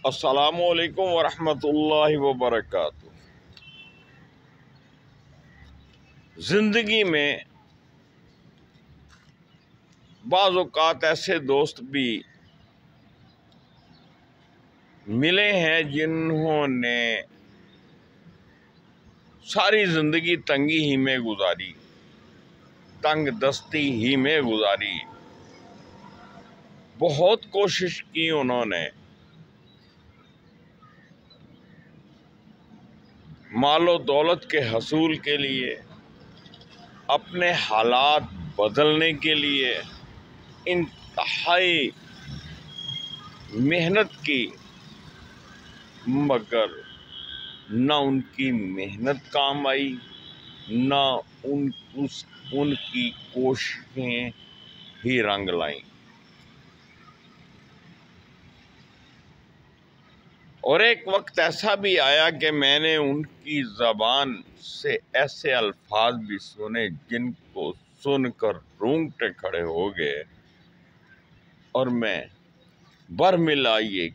السلام علیکم ورحمۃ اللہ وبرکاتہ۔ زندگی میں بعض اوقات ایسے دوست بھی ملے ہیں جنہوں نے ساری زندگی تنگی ہی میں گزاری، تنگ دستی ہی میں گزاری۔ بہت کوشش کی انہوں نے، مال و دولت کے حصول کے لیے، اپنے حالات بدلنے کے لیے انتہائی محنت کی، مگر نہ ان کی محنت کام آئی، نہ ان کی کوششیں ہی رنگ لائیں۔ اور ایک وقت ایسا بھی آیا کہ میں نے ان کی زبان سے ایسے الفاظ بھی سنے جن کو سن کر رونگٹے کھڑے ہو گئے، اور میں برملا یہ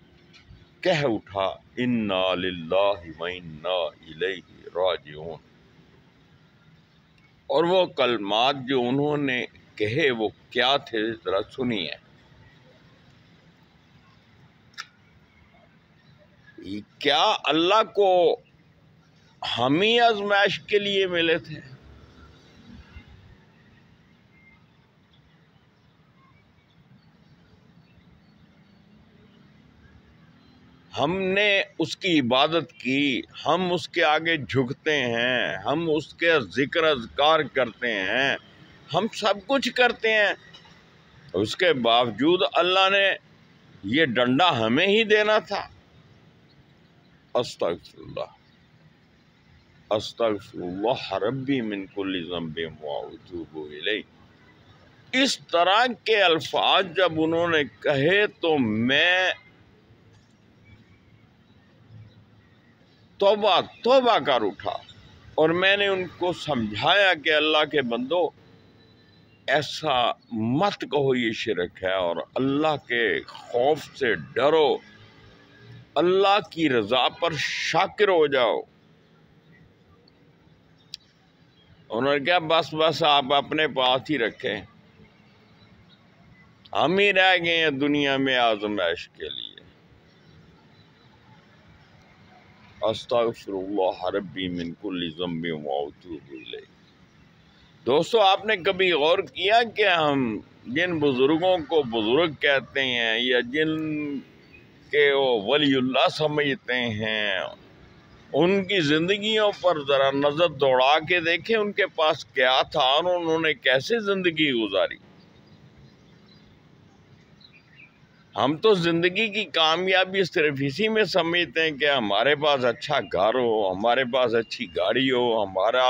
کہہ اٹھا، انا للہ و انا الیہ راجعون۔ اور وہ کلمات جو انہوں نے کہے وہ کیا تھے، ذرا سنیے۔ کیا اللہ کو ہم ہی آزمائش کے لیے ملے تھے؟ ہم نے اس کی عبادت کی، ہم اس کے آگے جھکتے ہیں، ہم اس کے ذکر اذکار کرتے ہیں، ہم سب کچھ کرتے ہیں، اس کے باوجود اللہ نے یہ ڈنڈا ہمیں ہی دینا تھا۔ استغفر اللہ، استغفر اللہ ربی من کل ذنب واتوب الیہ۔ اس طرح کے الفاظ جب انہوں نے کہے تو میں توبہ کر اٹھا، اور میں نے ان کو سمجھایا کہ اللہ کے بندو، ایسا مت کہو یہ شرک ہے، اور اللہ کے خوف سے ڈرو، اللہ کی رضا پر شاکر ہو جاؤ۔ انہوں نے کہا بس آپ اپنے پاس ہی رکھیں، ہم ہی رہ گئے ہیں دنیا میں آزمائش کے لیے۔ استغفر اللہ ربی من کل ذنب واتوب الیہ۔ دوستو، آپ نے کبھی غور کیا کہ ہم جن بزرگوں کو بزرگ کہتے ہیں یا جن کے وہ ولی اللہ سمجھتے ہیں، ان کی زندگیوں پر ذرا نظر دوڑا کے دیکھیں ان کے پاس کیا تھا اور انہوں نے کیسے زندگی گزاری۔ ہم تو زندگی کی کامیابی صرف اسی میں سمجھتے ہیں کہ ہمارے پاس اچھا گھر ہو، ہمارے پاس اچھی گاڑی ہو، ہمارا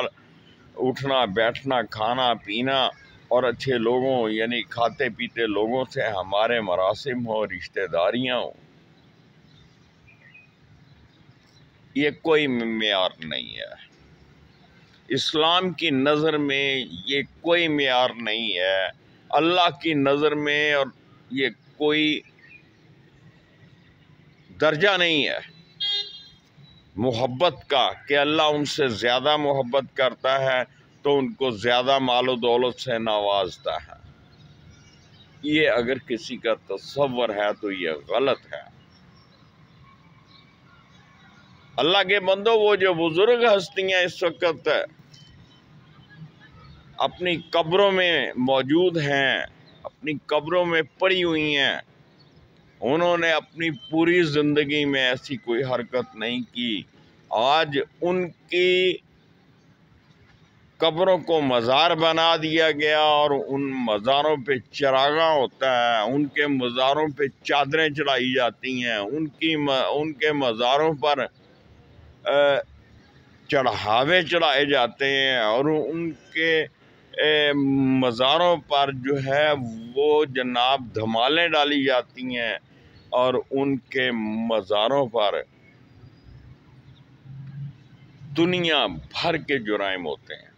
اٹھنا بیٹھنا کھانا پینا اور اچھے لوگوں یعنی کھاتے پیتے لوگوں سے ہمارے مراسم ہو، رشتہ داریاں ہوں۔ یہ کوئی معیار نہیں ہے، اسلام کی نظر میں یہ کوئی معیار نہیں ہے، اللہ کی نظر میں اور یہ کوئی درجہ نہیں ہے محبت کا کہ اللہ ان سے زیادہ محبت کرتا ہے تو ان کو زیادہ مال و دولت سے نوازتا ہے۔ یہ اگر کسی کا تصور ہے تو یہ غلط ہے۔ اللہ کے بندو، وہ جو بزرگ ہستیاں اس وقت اپنی قبروں میں موجود ہیں، اپنی قبروں میں پڑی ہوئی ہیں، انہوں نے اپنی پوری زندگی میں ایسی کوئی حرکت نہیں کی۔ آج ان کی قبروں کو مزار بنا دیا گیا اور ان مزاروں پہ چراغاں ہوتا ہے، ان کے مزاروں پہ چادریں چڑھائی جاتی ہیں، ان کے مزاروں پر چڑھاوے چڑھائے جاتے ہیں، اور ان کے مزاروں پر جو ہے وہ جناب دھمالیں ڈالی جاتی ہیں، اور ان کے مزاروں پر دنیا بھر کے جرائم ہوتے ہیں۔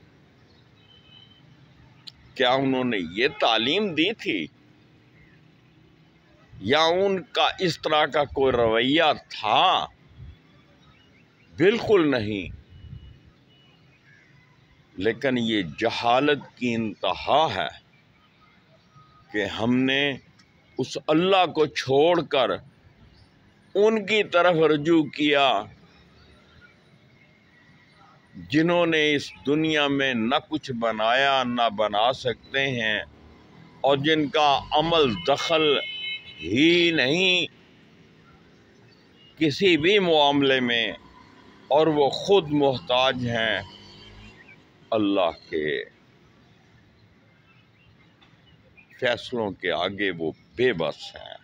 کیا انہوں نے یہ تعلیم دی تھی؟ یا ان کا اس طرح کا کوئی رویہ تھا؟ بالکل نہیں، لیکن یہ جہالت کی انتہا ہے کہ ہم نے اس اللہ کو چھوڑ کر ان کی طرف رجوع کیا جنہوں نے اس دنیا میں نہ کچھ بنایا نہ بنا سکتے ہیں، اور جن کا عمل دخل ہی نہیں کسی بھی معاملے میں، اور وہ خود محتاج ہیں اللہ کے فیصلوں کے آگے، وہ بے بس ہیں۔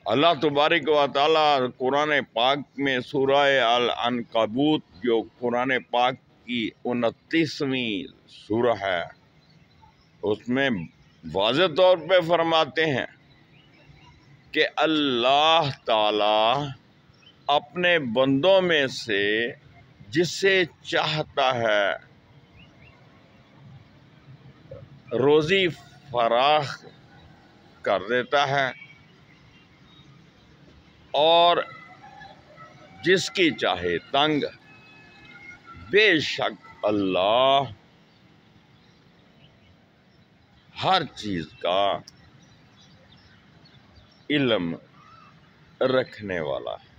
اللہ تبارک و تعالی قرآن پاک میں سورہ العنکبوت، جو قرآن پاک کی 29ویں سورہ ہے، اس میں واضح طور پہ فرماتے ہیں کہ اللہ تعالی اپنے بندوں میں سے جسے چاہتا ہے روزی فراخ کر دیتا ہے، اور جس کی چاہے تنگ۔ بے شک اللہ ہر چیز کا علم رکھنے والا ہے۔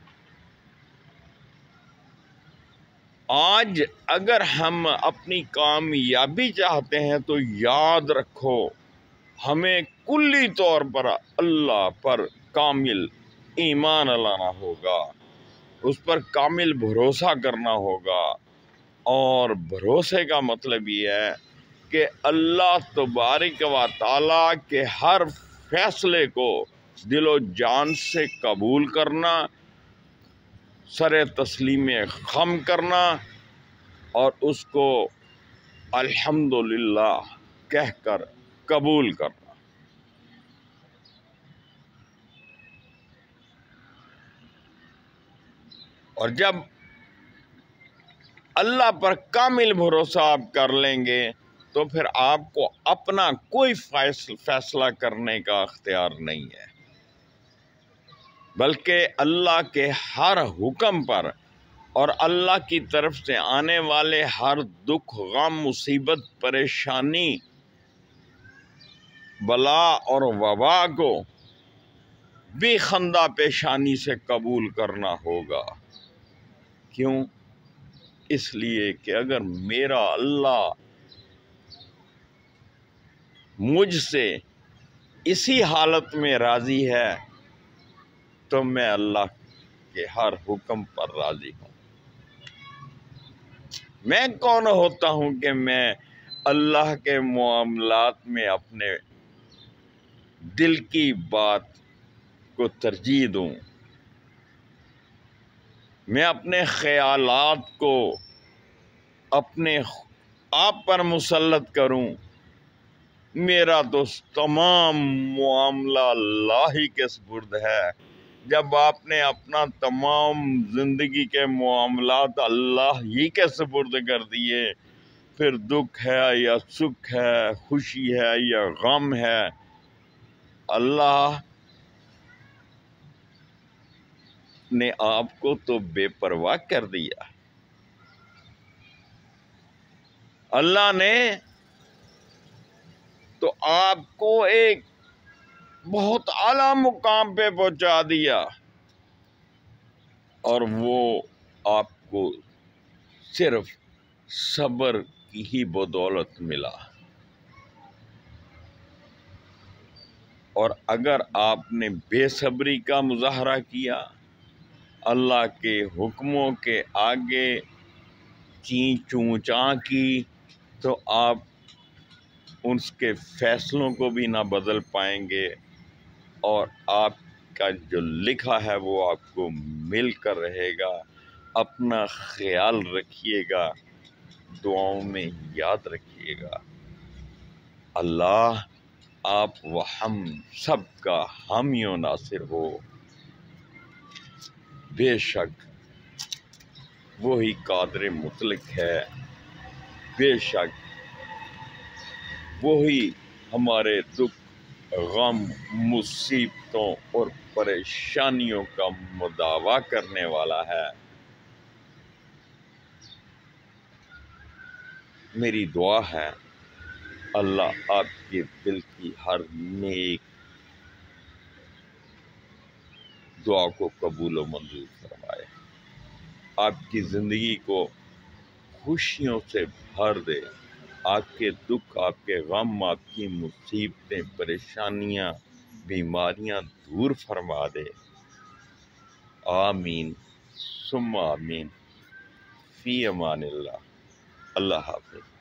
آج اگر ہم اپنی کامیابی چاہتے ہیں تو یاد رکھو، ہمیں کلی طور پر اللہ پر کامل ایمان لانا ہوگا، اس پر کامل بھروسہ کرنا ہوگا، اور بھروسے کا مطلب یہ ہے کہ اللہ تبارک و تعالی کے ہر فیصلے کو دل و جان سے قبول کرنا، سر تسلیم خم کرنا، اور اس کو الحمدللہ کہہ کر قبول کرنا۔ اور جب اللہ پر کامل بھروسہ آپ کر لیں گے تو پھر آپ کو اپنا کوئی فیصلہ کرنے کا اختیار نہیں ہے، بلکہ اللہ کے ہر حکم پر اور اللہ کی طرف سے آنے والے ہر دکھ، غم، مصیبت، پریشانی، بلا اور وبا کو بھی خندہ پیشانی سے قبول کرنا ہوگا۔ کیوں؟ اس لیے کہ اگر میرا اللہ مجھ سے اسی حالت میں راضی ہے تو میں اللہ کے ہر حکم پر راضی ہوں۔ میں کون ہوتا ہوں کہ میں اللہ کے معاملات میں اپنے دل کی بات کو ترجیح دوں، میں اپنے خیالات کو اپنے آپ پر مسلط کروں؟ میرا تو تمام معاملہ اللہ ہی کے سپرد ہے۔ جب آپ نے اپنا تمام زندگی کے معاملات اللہ ہی کے سپرد کر دیے، پھر دکھ ہے یا سکھ ہے، خوشی ہے یا غم ہے، اللہ نے آپ کو تو بے پرواہ کر دیا۔ اللہ نے تو آپ کو ایک بہت اعلیٰ مقام پہ پہنچا دیا، اور وہ آپ کو صرف صبر کی ہی بدولت ملا۔ اور اگر آپ نے بے صبری کا مظاہرہ کیا، اللہ کے حکموں کے آگے چیں چوں چاں کی، تو آپ اس کے فیصلوں کو بھی نہ بدل پائیں گے، اور آپ کا جو لکھا ہے وہ آپ کو مل کر رہے گا۔ اپنا خیال رکھیے گا، دعاؤں میں یاد رکھیے گا۔ اللہ آپ و ہم سب کا حامی و ناصر ہو۔ بے شک وہی قادر مطلق ہے، بے شک وہی ہمارے دکھ غم، مصیبتوں اور پریشانیوں کا مداوا کرنے والا ہے۔ میری دعا ہے اللہ آپ کے دل کی ہر نیک دعا کو قبول و منظور فرمائے، آپ کی زندگی کو خوشیوں سے بھر دے، آپ کے دکھ، آپ کے غم، آپ کی مصیبتیں، پریشانیاں، بیماریاں دور فرما دے۔ آمین ثم آمین۔ فی امان اللہ۔ اللہ حافظ۔